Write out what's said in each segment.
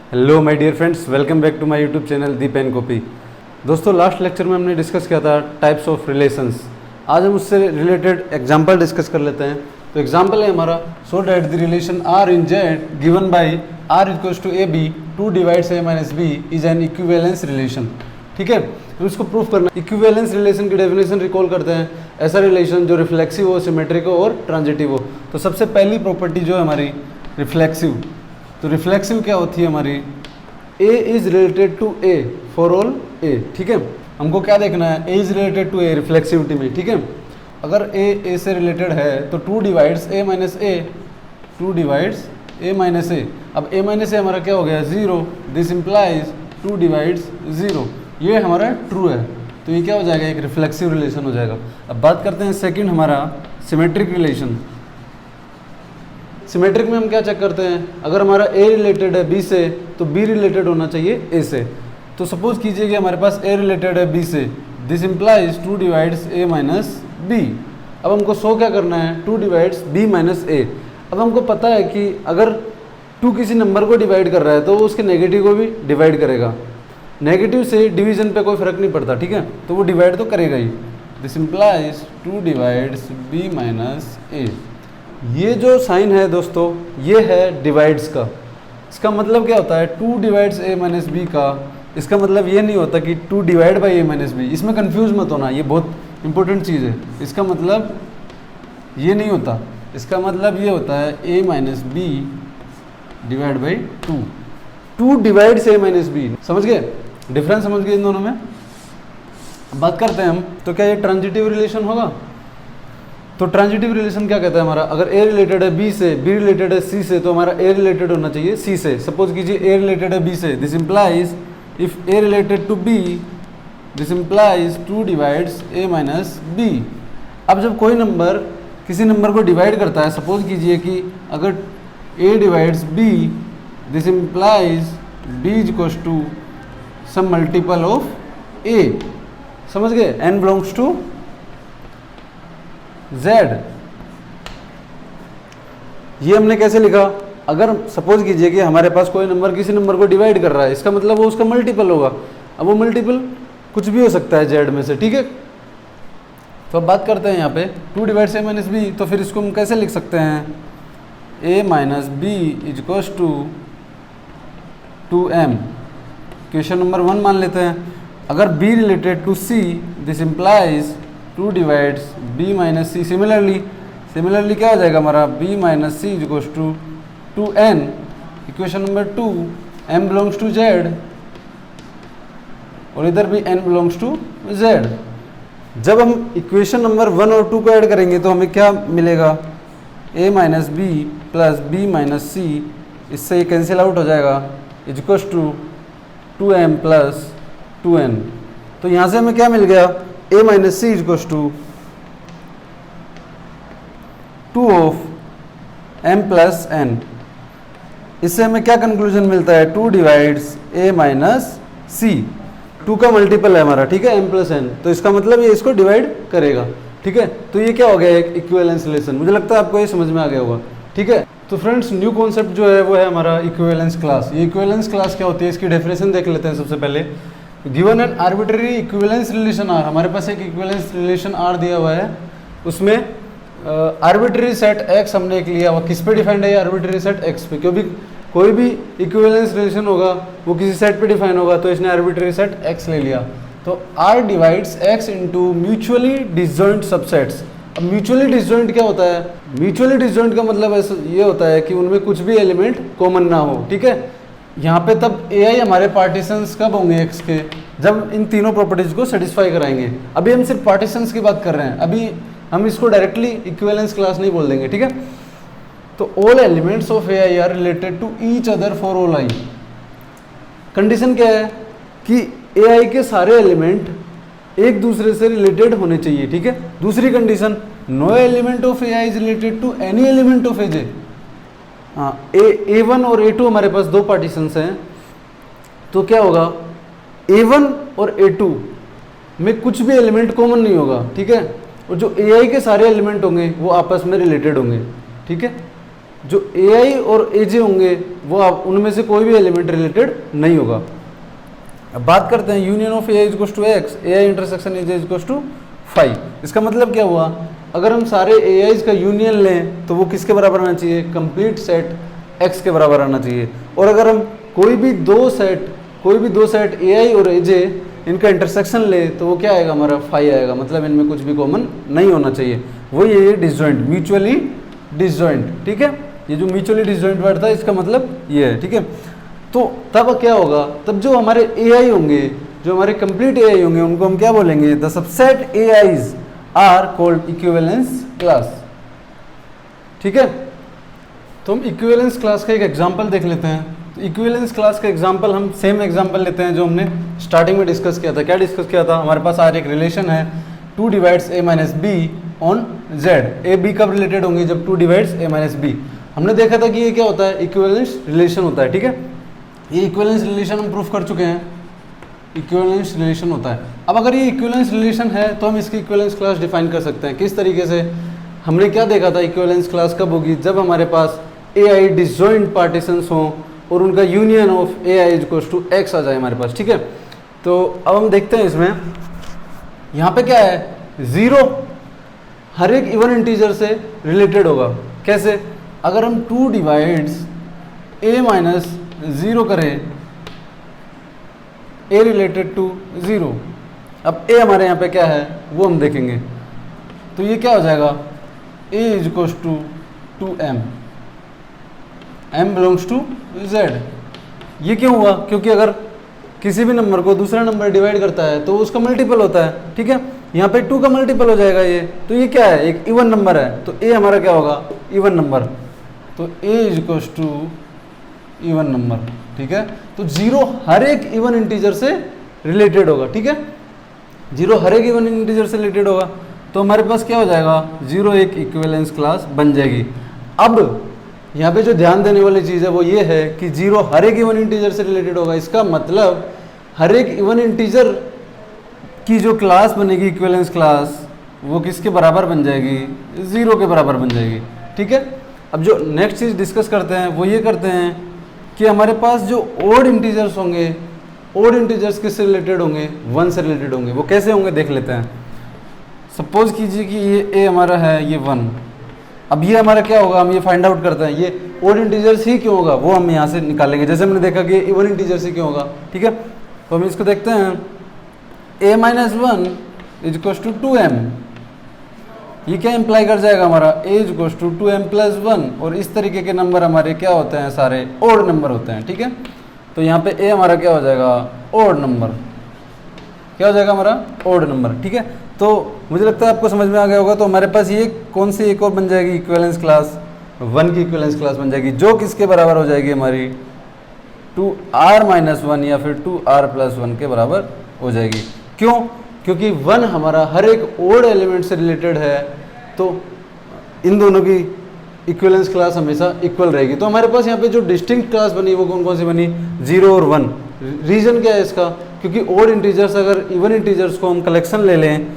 Hello my dear friends, welcome back to my YouTube channel ThePENCOPY। दोस्तों, last lecture में हमने discuss किया था टाइप्स ऑफ रिलेशंस। आज हम उससे रिलेटेड एग्जांपल डिस्कस कर लेते हैं। तो एग्जांपल है हमारा, so that the relation R in Z given by R equals to A B 2 divides a minus B is an equivalence relation. ठीक है, तो इसको प्रूफ करना। इक्विवेलेंस रिलेशन की डेफिनेशन रिकॉल करते हैं, ऐसा रिलेशन जो रिफ्लेक्सिव हो, सिमेट्रिक हो और ट्रांजिटिव हो। तो सबसे पहली प्रॉपर्टी जो है हमारी रिफ्लेक्सिव। तो रिफ्लेक्सिव क्या होती है हमारी, A is related to A for all A। ठीक है, हमको क्या देखना है, A is related to A reflexivity में। ठीक है, अगर A से रिलेटेड है तो 2 divides A minus A, 2 divides A minus A। अब A माइनस A हमारा क्या हो गया, 0। This implies 2 divides 0। ये हमारा ट्रू है, तो ये क्या हो जाएगा, एक रिफ्लेक्सिव रिलेशन हो जाएगा। अब बात करते हैं सेकंड हमारा सिमेट्रिक रिलेशन। सिमेट्रिक में हम क्या चेक करते हैं, अगर हमारा A रिलेटेड है B से तो B रिलेटेड होना चाहिए A से। तो सपोज कीजिए कि हमारे पास A रिलेटेड है B से, this implies 2 divides A minus B। अब हमको शो क्या करना है, 2 डिवाइड्स B माइनस A। अब हमको पता है कि अगर 2 किसी नंबर को डिवाइड कर रहा है तो वो उसके नेगेटिव को भी डिवाइड करेगा। नेगेटिव से डिवीजन पे कोई फर्क नहीं पड़ता, ठीक है, तो वो डिवाइड तो करेगा ही। This implies 2 divides B minus A। ये जो साइन है दोस्तों, ये है डिवाइड्स का। इसका मतलब क्या होता है, 2 डिवाइड्स A माइनस बी का, इसका मतलब ये नहीं होता कि 2 divide by A minus B. इसमें कंफ्यूज मत होना, ये बहुत इंपॉर्टेंट चीज़ है। इसका मतलब ये नहीं होता, इसका मतलब ये होता है A minus B divide by 2 divides A minus B. समझ गए डिफरेंस, समझ गए इन दोनों में। बात करते हैं हम, तो क्या ये ट्रांजिटिव रिलेशन होगा। तो ट्रांजिटिव रिलेशन क्या कहता है हमारा, अगर A रिलेटेड है B से, B रिलेटेड है C से, तो हमारा A रिलेटेड होना चाहिए C से। सपोज कीजिए A रिलेटेड है B से, this implies if A related to B, this implies 2 divides A minus B। अब जब कोई नंबर किसी नंबर को डिवाइड करता है, सपोज कीजिए कि अगर A divides B, this implies B is equals to some multiple of A। समझ गए, n बिलोंग्स टू Z। ये हमने कैसे लिखा, अगर सपोज कीजिए कि हमारे पास कोई नंबर किसी नंबर को डिवाइड कर रहा है, इसका मतलब वो उसका मल्टीपल होगा। अब वो मल्टीपल कुछ भी हो सकता है Z में से, ठीक है। तो अब बात करते हैं यहाँ पे 2 डिवाइड्स A माइनस बी। तो फिर इसको हम कैसे लिख सकते हैं, A minus B is equals to 2m। Question number 1 मान लेते हैं, अगर B related to C, this implies 2 divides B minus C। Similarly क्या हो जाएगा हमारा, B minus C is equals to 2n। Equation number 2, m belongs to Z और इधर भी n बिलोंग्स टू Z। जब हम इक्वेशन नंबर 1 और 2 को ऐड करेंगे तो हमें क्या मिलेगा, A minus B plus B minus C, इससे ये कैंसिल आउट हो जाएगा, is equals to 2m plus 2n। तो यहाँ से हमें क्या मिल गया, A minus C is equals to 2 of m plus n। इससे हमें क्या कंक्लूजन मिलता है, 2 डिवाइड्स A माइनस C। 2 का मल्टीपल है हमारा, ठीक है, m प्लस n। तो इसका मतलब ये इसको डिवाइड करेगा, ठीक है। तो ये क्या हो गया, एक इक्विवेलेंस रिलेशन। मुझे लगता है आपको ये समझ में आ गया होगा, ठीक है। तो फ्रेंड्स, न्यू कॉन्सेप्ट जो है वो है हमारा इक्विवेलेंस क्लास। ये इक्विवेलेंस क्लास क्या होती है, इसकी डेफिनेशन देख लेते हैं सबसे पहले। Given an arbitrary equivalence relation R, हमारे पास एक इक्विवेलेंस रिलेशन आर दिया हुआ है, उसमें आर्बिट्ररी सेट एक्स हमने एक लिया हुआ। किस पे डिफाइंड है ये आर्बिट्ररी सेट, एक्स पे, क्योंकि कोई भी इक्विवेलेंस रिलेशन होगा वो किसी सेट पे डिफाइन होगा, तो इसने आर्बिट्ररी सेट एक्स ले लिया। तो R divides x into mutually disjoint subsets. अब म्यूचुअली डिसजॉइंट क्या होता है, म्यूचुअली डिसजॉइंट का मतलब ऐसा ये होता है कि उनमें कुछ भी एलिमेंट कॉमन ना हो, ठीक है। यहाँ पे तब AI हमारे पार्टीशंस कब होंगे एक्स के, जब इन तीनों प्रॉपर्टीज को सेटिस्फाई कराएंगे। अभी हम सिर्फ पार्टीशंस की बात कर रहे हैं, अभी हम इसको डायरेक्टली इक्विवेलेंस क्लास नहीं बोल देंगे, ठीक है। तो all elements of AI are related to each other for all I। Condition क्या है कि AI के सारे एलिमेंट एक दूसरे से रिलेटेड होने चाहिए, ठीक है। दूसरी condition, no element of AI is related to any element of AJ। हाँ, A1 और A2 हमारे पास 2 पार्टीशंस हैं, तो क्या होगा, A1 और A2 में कुछ भी एलिमेंट कॉमन नहीं होगा, ठीक है। और जो AI के सारे एलिमेंट होंगे वो आपस में रिलेटेड होंगे, ठीक है। जो AI और AJ होंगे वो आप उनमें से कोई भी एलिमेंट रिलेटेड नहीं होगा। अब बात करते हैं union of AI equals to X, AI intersection AJ equals to 5। इसका मतलब क्या हुआ, अगर हम सारे AIs का यूनियन लें तो वो किसके बराबर आना चाहिए, कंप्लीट सेट X के बराबर आना चाहिए। और अगर हम कोई भी दो सेट AI और AJ इनका इंटरसेक्शन ले तो वो क्या आएगा, हमारा 5 आएगा, मतलब इनमें कुछ भी कॉमन नहीं होना चाहिए। वही ये डिसजॉइंट, म्यूचुअली डिसजॉइंट, ठीक है। ये जो म्यूचुअली डिसजॉइंट वर्ड था इसका मतलब ये है, ठीक है। तो तब क्या होगा, तब जो हमारे AI होंगे, जो हमारे कंप्लीट AI होंगे, उनको हम क्या बोलेंगे, the subset AIs are called equivalence class, ठीक है। तो हम इक्विवेलेंस क्लास का एक एग्जांपल देख लेते हैं। तो इक्विवेलेंस क्लास का एग्जांपल हम सेम एग्जांपल लेते हैं जो हमने स्टार्टिंग में डिस्कस किया था। क्या डिस्कस किया था, हमारे पास आज एक रिलेशन है 2 divides a minus be on z। a b कब रिलेटेड होंगे, जब 2 डिवाइड्स a माइनस बी। हमने देखा था कि ये क्या होता है, इक्विवेलेंस रिलेशन होता है, ठीक है। ये इक्विवेलेंस रिलेशन हम प्रूफ कर चुके हैं, इक्विवेलेंस रिलेशन होता है। अब अगर ये इक्विवेलेंस रिलेशन है तो हम इसकी इक्विवेलेंस क्लास डिफाइन कर सकते हैं। किस तरीके से, हमने क्या देखा था, इक्विवेलेंस क्लास कब होगी, जब हमारे पास AI डिसजॉइंट पार्टीशंस हों और उनका union of AI equals to X आ जाए हमारे पास, ठीक है। तो अब हम देखते हैं इसमें, यहाँ पे क्या है, 0 हर एक इवन इंटीजर से रिलेटेड होगा। कैसे, अगर हम 2 डिवाइड्स a माइनस 0 करें, a रिलेटेड टू 0, अब a हमारे यहाँ पे क्या है वो हम देखेंगे। तो ये क्या हो जाएगा, a is equals to 2m, m belongs to z। ये क्यों हुआ, क्योंकि अगर किसी भी नंबर को दूसरा नंबर डिवाइड करता है तो उसका मल्टीपल होता है, ठीक है। यहाँ पे 2 का मल्टीपल हो जाएगा ये, तो ये क्या है, एक इवन नंबर है, तो a हमारा क्या होगा, इवन नंबर। तो a is equals to even number, ठीक है। तो 0 हर एक इवन इंटीजर से रिलेटेड होगा, ठीक है। 0 हर एक इवन इंटीजर से रिलेटेड होगा, तो हमारे पास क्या हो जाएगा, 0 एक इक्विवेलेंस क्लास बन जाएगी। अब यहाँ पे जो ध्यान देने वाली चीज़ है वो ये है कि 0 हर एक इवन इंटीजर से रिलेटेड होगा। इसका मतलब हर एक इवन इंटीजर की जो क्लास बनेगी इक्विवेलेंस क्लास, वो किसके बराबर बन जाएगी, 0 के बराबर बन जाएगी, ठीक है। अब जो नेक्स्ट चीज़ डिस्कस करते हैं वो ये करते हैं कि हमारे पास जो ओड इंटीजर्स होंगे, ओड इंटीजर्स किससे रिलेटेड होंगे, 1 से रिलेटेड होंगे। वो कैसे होंगे देख लेते हैं। सपोज कीजिए कि ये a हमारा है, ये 1। अब ये हमारा क्या होगा, हम ये फाइंड आउट करते हैं ये ओड इंटीजर्स ही क्यों होगा, वो हम यहाँ से निकालेंगे। जैसे हमने देखा कि इवन इंटीजर्स ही क्यों होगा, ठीक है। तो हम इसको देखते हैं, a minus 1 is equals to 2m। ये क्या इंप्लाई कर जाएगा हमारा, a is equals to 2m plus 1। और इस तरीके के नंबर हमारे क्या होते हैं, सारे ओड नंबर होते हैं, ठीक है। तो यहाँ पे a हमारा क्या हो जाएगा, ओड नंबर, क्या हो जाएगा हमारा, ओड नंबर, ठीक है। तो मुझे लगता है आपको समझ में आ गया होगा। तो हमारे पास ये कौन सी एक और बन जाएगी इक्विवेलेंस क्लास, 1 की इक्विवेलेंस क्लास बन जाएगी, जो किसके बराबर हो जाएगी हमारी 2r माइनस 1 या फिर 2r प्लस 1 के बराबर हो जाएगी। क्यों, क्योंकि 1 हमारा हर एक ओड एलिमेंट से रिलेटेड है, तो इन दोनों की इक्विवेलेंस क्लास हमेशा इक्वल रहेगी। तो हमारे पास यहाँ पे जो डिस्टिंक्ट क्लास बनी वो कौन कौन सी बनी, 0 और 1। रीज़न क्या है इसका, क्योंकि ओड इंटीजर्स अगर इवन इंटीजर्स को हम कलेक्शन ले लें,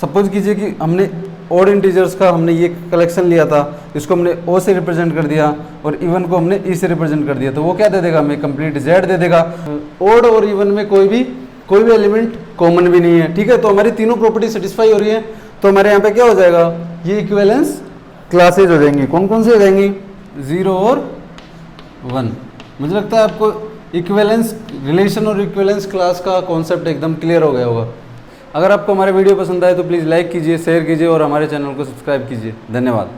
सपोज कीजिए कि हमने ओड इंटीजर्स का हमने ये कलेक्शन लिया था, इसको हमने O से रिप्रेजेंट कर दिया और इवन को हमने E से रिप्रेजेंट कर दिया, तो वो क्या दे देगा हमें, कंप्लीट Z दे देगा। ओड और इवन में कोई भी एलिमेंट कॉमन भी नहीं है, ठीक है। तो हमारी तीनों प्रॉपर्टी सेटिस्फाई हो रही है। तो हमारे यहाँ पे क्या हो जाएगा, ये इक्विवेलेंस क्लासेज हो जाएंगी। कौन कौन सी हो जाएंगी, 0 और 1। मुझे लगता है आपको इक्विवेलेंस रिलेशन और इक्विवेलेंस क्लास का कॉन्सेप्ट एकदम क्लियर हो गया होगा। अगर आपको हमारे वीडियो पसंद आए तो प्लीज़ लाइक कीजिए, शेयर कीजिए और हमारे चैनल को सब्सक्राइब कीजिए। धन्यवाद।